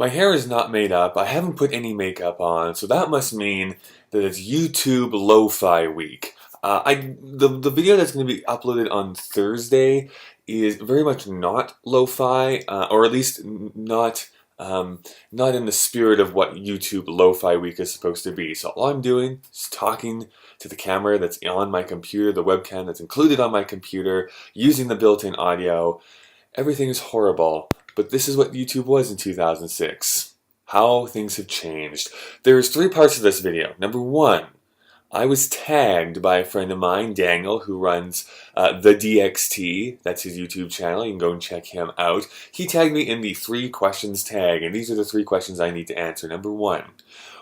My hair is not made up. I haven't put any makeup on, so that must mean that it's YouTube Lo-Fi Week. The video that's going to be uploaded on Thursday is very much not lo-fi, or at least not in the spirit of what YouTube Lo-Fi Week is supposed to be. So all I'm doing is talking to the camera that's on my computer, the webcam that's included on my computer, using the built-in audio. Everything is horrible. But this is what YouTube was in 2006. How things have changed. There's three parts of this video. Number one, I was tagged by a friend of mine, Daniel, who runs the DXT. That's his YouTube channel. You can go and check him out. He tagged me in the 3 questions tag, and these are the 3 questions I need to answer. Number one,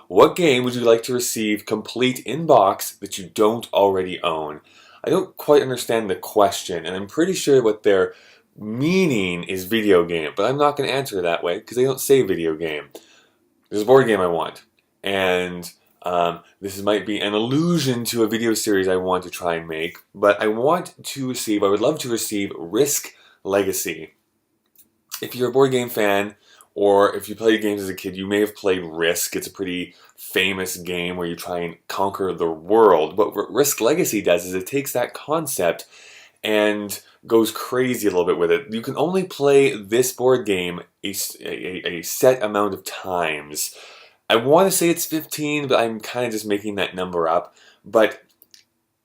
what game would you like to receive complete in box that you don't already own? I don't quite understand the question, and I'm pretty sure what they're meaning is video game, but I'm not going to answer it that way because they don't say video game. There's a board game I want, and this might be an allusion to a video series I want to try and make, but I would love to receive Risk Legacy. If you're a board game fan, or if you played games as a kid, you may have played Risk. It's a pretty famous game where you try and conquer the world. But what Risk Legacy does is it takes that concept and goes crazy a little bit with it. You can only play this board game a set amount of times. I want to say it's 15, but I'm kind of just making that number up. But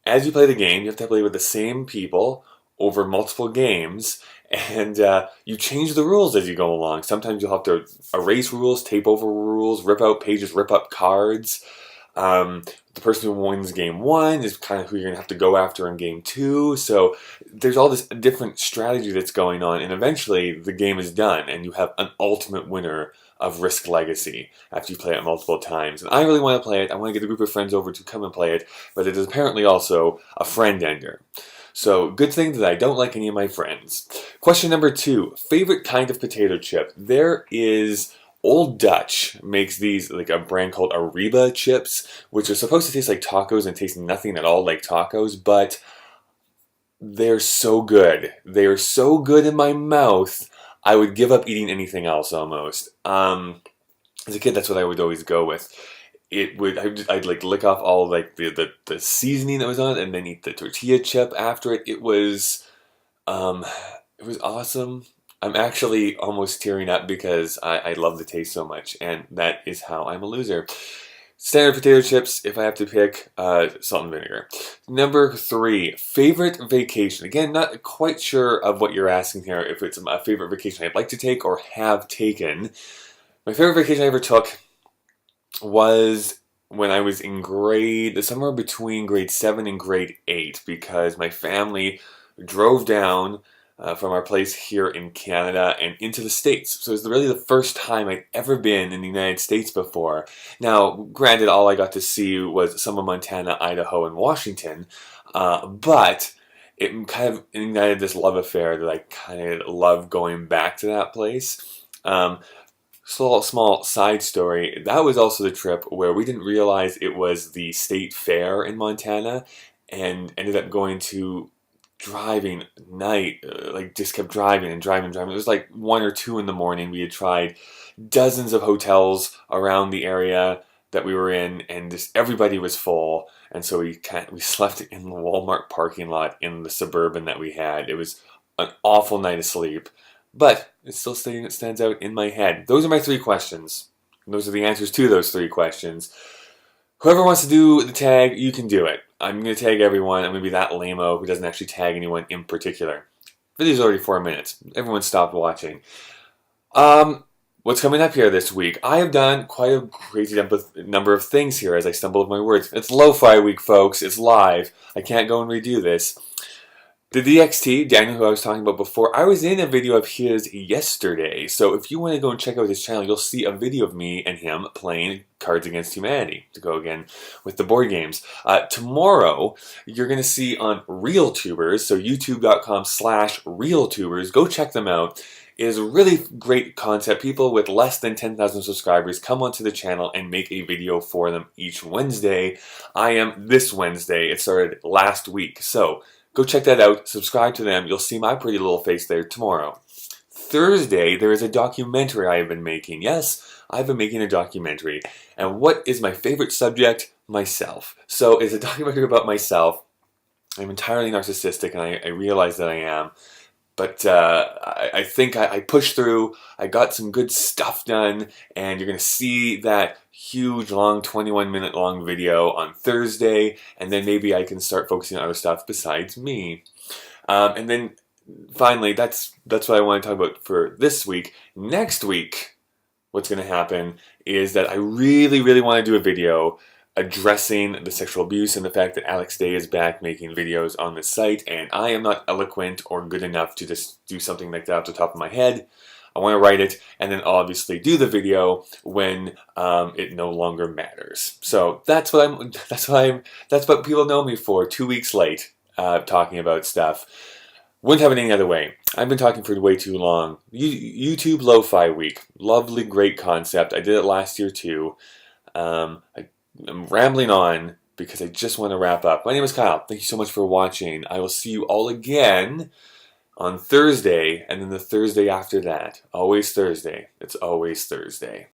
as you play the game, you have to play with the same people over multiple games, and you change the rules as you go along. Sometimes you'll have to erase rules, tape over rules, rip out pages, rip up cards. The person who wins game 1 is kind of who you're going to have to go after in game 2. So there's all this different strategy that's going on, and eventually the game is done and you have an ultimate winner of Risk Legacy after you play it multiple times. And I really want to play it. I want to get a group of friends over to come and play it, but it is apparently also a friend ender. So good thing that I don't like any of my friends. Question number 2, favorite kind of potato chip. There is Old Dutch makes these, like a brand called Ariba chips, which are supposed to taste like tacos and taste nothing at all like tacos, but they're so good. They are so good in my mouth, I would give up eating anything else almost. As a kid, that's what I would always go with. I'd like lick off all like the seasoning that was on it and then eat the tortilla chip after it. It was awesome. I'm actually almost tearing up because I love the taste so much, and that is how I'm a loser. Standard potato chips, if I have to pick, salt and vinegar. Number 3, favorite vacation. Again, not quite sure of what you're asking here, if it's a favorite vacation I'd like to take or have taken. My favorite vacation I ever took was when I was in somewhere between grade 7 and grade 8, because my family drove down from our place here in Canada and into the States. So it was really the first time I'd ever been in the United States before. Now, granted, all I got to see was some of Montana, Idaho, and Washington, but it kind of ignited this love affair that I kind of love going back to that place. Small side story, that was also the trip where we didn't realize it was the state fair in Montana, and ended up going to driving night, just kept driving and driving. It was like 1 or 2 in the morning. We had tried dozens of hotels around the area that we were in, and just everybody was full. And so we slept in the Walmart parking lot in the Suburban that we had. It was an awful night of sleep, but it's still something that stands out in my head. Those are my 3 questions. And those are the answers to those 3 questions. Whoever wants to do the tag, you can do it. I'm going to tag everyone. I'm going to be that lame-o who doesn't actually tag anyone in particular. The video's already 4 minutes. Everyone stopped watching. What's coming up here this week? I have done quite a crazy number of things here as I stumble over my words. It's Lo-Fi Week, folks. It's live. I can't go and redo this. The DXT, Daniel, who I was talking about before, I was in a video of his yesterday. So if you want to go and check out his channel, you'll see a video of me and him playing Cards Against Humanity, to go again with the board games. Tomorrow, you're going to see on RealTubers, so youtube.com/RealTubers. Go check them out. It is a really great concept. People with less than 10,000 subscribers come onto the channel and make a video for them each Wednesday. I am this Wednesday. It started last week. So go check that out. Subscribe to them. You'll see my pretty little face there tomorrow. Thursday, there is a documentary I have been making. Yes, I've been making a documentary. And what is my favorite subject? Myself. So it's a documentary about myself. I'm entirely narcissistic, and I realize that I am. But I think I pushed through. I got some good stuff done, and you're going to see that huge, long, 21-minute long video on Thursday, and then maybe I can start focusing on other stuff besides me. And then finally, that's what I want to talk about for this week. Next week, what's going to happen is that I really, really want to do a video addressing the sexual abuse and the fact that Alex Day is back making videos on the site, and I am not eloquent or good enough to just do something like that off the top of my head. I want to write it and then obviously do the video when it no longer matters. So that's what people know me for. 2 weeks late talking about stuff. Wouldn't have it any other way. I've been talking for way too long. YouTube Lo-Fi Week. Lovely, great concept. I did it last year too. I'm rambling on because I just want to wrap up. My name is Kyle. Thank you so much for watching. I will see you all again on Thursday, and then the Thursday after that. Always Thursday. It's always Thursday.